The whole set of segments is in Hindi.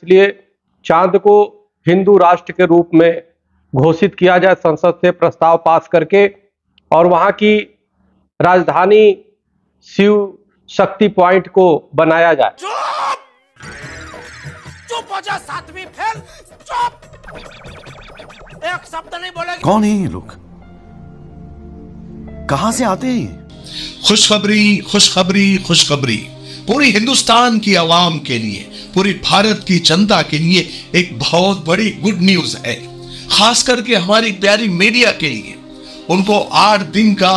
इसलिए चांद को हिंदू राष्ट्र के रूप में घोषित किया जाए, संसद से प्रस्ताव पास करके, और वहां की राजधानी शिव शक्ति पॉइंट को बनाया जाए। चुप हो जा, सातवीं फेल, चुप, एक शब्द नहीं बोलेगी। कौन है ये लोग, कहां से आते हैं? खुशखबरी खुशखबरी खुशखबरी पूरी हिंदुस्तान की आवाम के लिए, पूरी भारत की जनता के लिए एक बहुत बड़ी गुड न्यूज है, खास करके हमारी प्यारी मीडिया के लिए। उनको 8 दिन का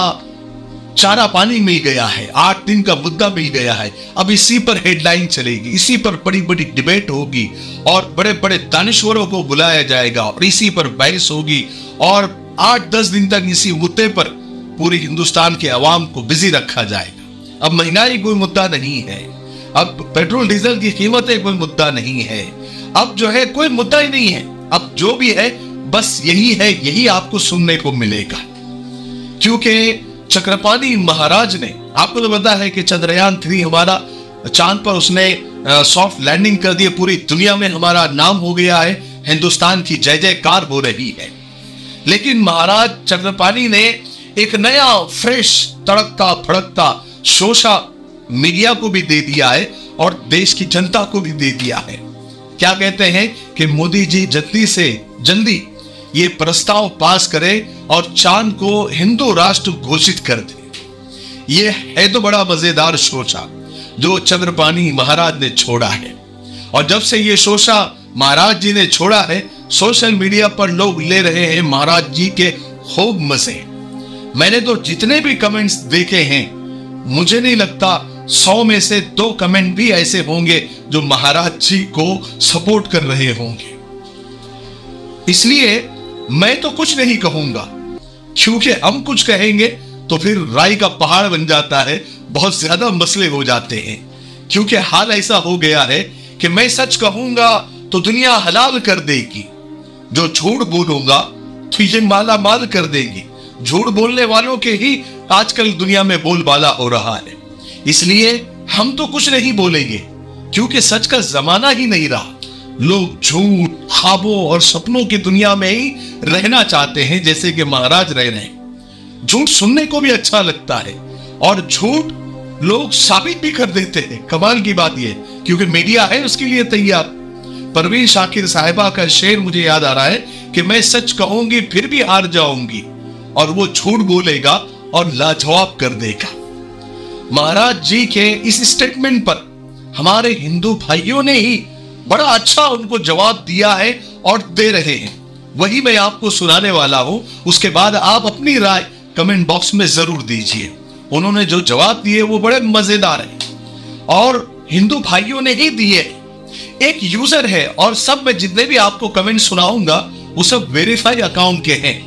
चारा पानी मिल गया है, 8 दिन का मुद्दा मिल गया है। अब इसी पर हेडलाइन चलेगी, इसी पर बड़ी बड़ी डिबेट होगी और बड़े बड़े दानिश्वरों को बुलाया जाएगा और इसी पर बहस होगी और 8-10 दिन तक इसी मुद्दे पर पूरी हिंदुस्तान के अवाम को बिजी रखा जाएगा। अब महंगाई कोई मुद्दा नहीं है, अब पेट्रोल डीजल की कीमतें कोई मुद्दा नहीं है, अब जो है कोई मुद्दा ही नहीं है। अब जो भी है बस यही है, यही आपको सुनने को मिलेगा। क्योंकि चक्रपाणी महाराज ने, आपको तो पता है कि चंद्रयान 3 हमारा चांद पर उसने सॉफ्ट लैंडिंग कर दी, पूरी दुनिया में हमारा नाम हो गया है, हिंदुस्तान की जय जयकार हो रही है। लेकिन महाराज चक्रपाणी ने एक नया फ्रेश तड़कता फड़कता शोषा मीडिया को भी दे दिया है और देश की जनता को भी दे दिया है। क्या कहते हैं कि मोदी जी जल्दी से जल्दी ये प्रस्ताव पास करें और चांद को हिंदू राष्ट्र घोषित कर दे। ये है तो बड़ा मजेदार शोषा जो चंद्रपाणी महाराज ने छोड़ा है, और जब से ये शोषा महाराज जी ने छोड़ा है, सोशल मीडिया पर लोग ले रहे हैं महाराज जी के खूब मजे। मैंने तो जितने भी कमेंट्स देखे हैं, मुझे नहीं लगता 100 में से 2 कमेंट भी ऐसे होंगे जो महाराज जी को सपोर्ट कर रहे होंगे। इसलिए मैं तो कुछ नहीं कहूंगा, क्योंकि हम कुछ कहेंगे तो फिर राई का पहाड़ बन जाता है, बहुत ज्यादा मसले हो जाते हैं। क्योंकि हाल ऐसा हो गया है कि मैं सच कहूंगा तो दुनिया हलाल कर देगी, जो झूठ बोलूंगा तो ये माला माल कर देगी। झूठ बोलने वालों के ही आजकल दुनिया में बोलबाला हो रहा है। इसलिए हम तो कुछ नहीं बोलेंगे, क्योंकि सच का जमाना ही नहीं रहा। लोग झूठ, ख्वाबों और सपनों की दुनिया में ही रहना चाहते हैं, जैसे कि महाराज रह रहे हैं। झूठ सुनने को भी अच्छा लगता है और झूठ लोग साबित भी कर देते हैं। कमाल की बात यह, क्योंकि मीडिया है उसके लिए तैयार। परवीन शाकिर साहिबा का शेर मुझे याद आ रहा है कि मैं सच कहूंगी फिर भी हार जाऊंगी, और वो झूठ बोलेगा और लाजवाब कर देगा। महाराज जी के इस स्टेटमेंट पर हमारे हिंदू भाइयों ने ही बड़ा अच्छा उनको जवाब दिया है और दे रहे हैं, वही मैं आपको सुनाने वाला हूं। उसके बाद आप अपनी राय कमेंट बॉक्स में जरूर दीजिए। उन्होंने जो जवाब दिए वो बड़े मजेदार हैं और हिंदू भाइयों ने ही दिए। एक यूजर है और सब मैं जितने भी आपको कमेंट सुनाऊंगा वो सब वेरीफाई अकाउंट के हैं।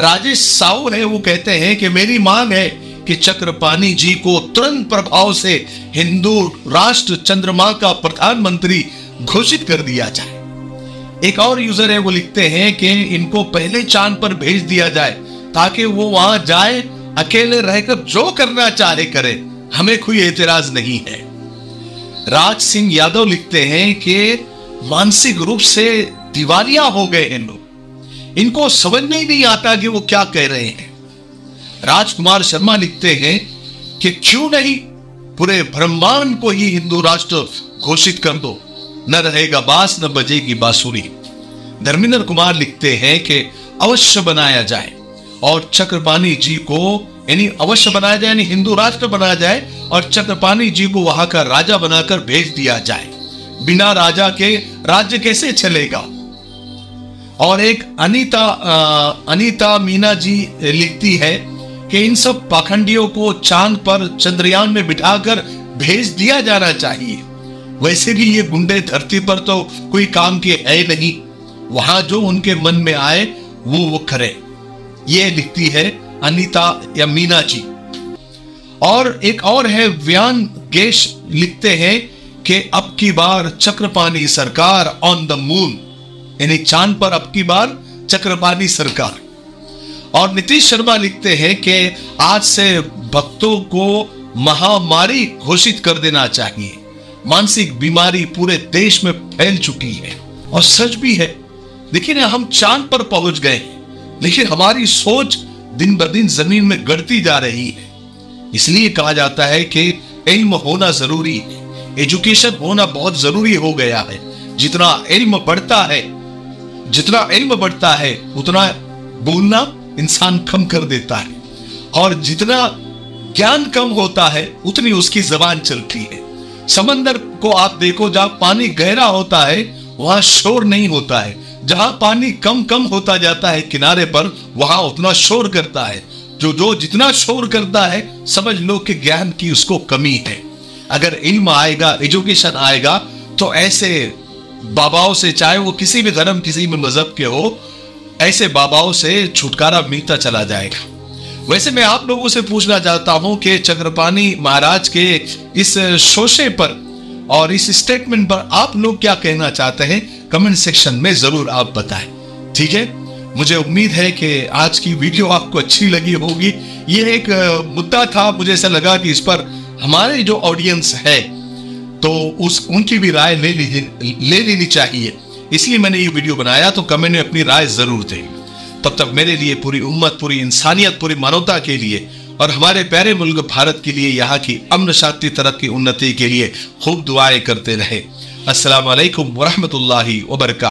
राजेश साहू है, वो कहते हैं कि मेरी मांग है कि चक्रपाणी जी को तुरंत प्रभाव से हिंदू राष्ट्र चंद्रमा का प्रधानमंत्री घोषित कर दिया जाए। एक और यूजर है, वो लिखते हैं कि इनको पहले चांद पर भेज दिया जाए ताकि वो वहां जाए, अकेले रहकर जो करना चाहे करे, हमें कोई एतराज नहीं है। राज सिंह यादव लिखते हैं कि मानसिक रूप से दिवालिया हो गए हैं लोग, इनको समझ में ही नहीं आता कि वो क्या कह रहे हैं। राजकुमार शर्मा लिखते हैं कि क्यों नहीं पूरे ब्रह्मांड को ही हिंदू राष्ट्र घोषित कर दो, न रहेगा बांस न बजेगी बांसुरी। धर्मेंद्र कुमार लिखते हैं कि अवश्य बनाया जाए और चक्रपाणी जी को, यानी अवश्य बनाया जाए यानी हिंदू राष्ट्र बनाया जाए और चक्रपाणी जी को वहां का राजा बनाकर भेज दिया जाए। बिना राजा के राज्य कैसे चलेगा। और एक अनीता मीना जी लिखती है कि इन सब पाखंडियों को चांद पर चंद्रयान में बिठाकर भेज दिया जाना चाहिए। वैसे भी ये गुंडे धरती पर तो कोई काम के है नहीं, वहां जो उनके मन में आए वो करें। ये लिखती है अनीता या मीना जी। और एक और है व्यान गेश, लिखते हैं कि अब की बार चक्रपाणी सरकार ऑन द मून, यानी चांद पर अब की बार चक्रपाणी सरकार। और नीतीश शर्मा लिखते हैं कि आज से भक्तों को महामारी घोषित कर देना चाहिए। मानसिक बीमारी पूरे देश में फैल चुकी है। और सच भी है, देखिए ना, हम चांद पर पहुंच गए हैं, लेकिन हमारी सोच दिन ब दिन जमीन में गड़ती जा रही है। इसलिए कहा जाता है कि इल्म होना जरूरी है, एजुकेशन होना बहुत जरूरी हो गया है। जितना इल्म बढ़ता है उतना बोलना इंसान कम कर देता है, और जितना ज्ञान कम होता है उतनी उसकी जबान चलती है। समंदर को आप देखो, जहां पानी गहरा होता है वहां शोर नहीं होता है, जहां पानी कम कम होता जाता है किनारे पर, वहां उतना शोर करता है। जो जितना शोर करता है, समझ लो कि ज्ञान की उसको कमी है। अगर इल्म आएगा, एजुकेशन आएगा, तो ऐसे बाबाओं से, चाहे वो किसी भी धर्म, किसी भी मजहब के हो, ऐसे बाबाओं से छुटकारा मिलता चला जाएगा। वैसे मैं आप लोगों से पूछना चाहता हूं कि चक्रपाणी महाराज के इस शोषे पर और इस स्टेटमेंट पर आप लोग क्या कहना चाहते हैं, कमेंट सेक्शन में जरूर आप बताएं। ठीक है, मुझे उम्मीद है कि आज की वीडियो आपको अच्छी लगी होगी। ये एक मुद्दा था, मुझे ऐसा लगा कि इस पर हमारे जो ऑडियंस है तो उनकी भी राय ले लेनी चाहिए, इसलिए मैंने ये वीडियो बनाया। तो कमेंट में अपनी राय जरूर दें। तब तक मेरे लिए, पूरी उम्मत, पूरी इंसानियत, पूरी मानवता के लिए और हमारे प्यारे मुल्क भारत के लिए, यहाँ की अमन शांति तरक्की उन्नति के लिए खूब दुआएं करते रहे। अस्सलाम वालेकुम वरहमतुल्लाहि वबरकातुहू।